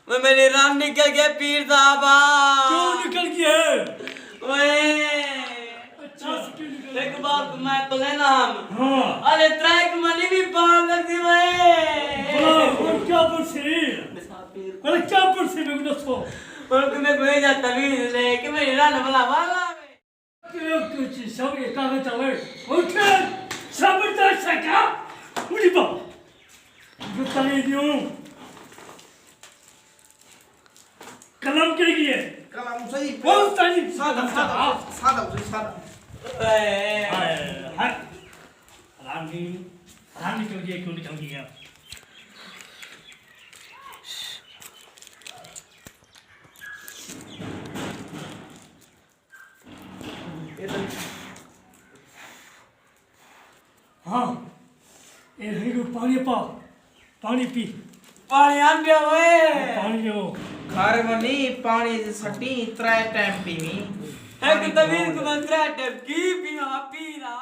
वो मेरी राम निकल गया पीर साहबा। क्यों निकल गया? ओए अच्छा से क्यों निकल एक बात मैं तो लेना हम। हाँ अरे ट्रैक मनी भी पार लगती वे। और क्या परसे? अरे क्या परसे में दसो? और तुम्हें कोई जाता भी ले कि मेरी रान भला वाला क्यों कुछ सब ये कागज चले उठ जबरदस्त है क्या? मुझे बाप जो तले दियो कलम के लिए कलम सही बहुत सारी सादा सादा हाय रानी रानी क्यों ये क्यों निकल गया? हाँ ये हीरो पानी पी पानी आन दिया वे। पानी दो घर मनी पानी सटी त्रै टाइम पीवी एक तभी तुम्हें ट्रैक की भी पीरा।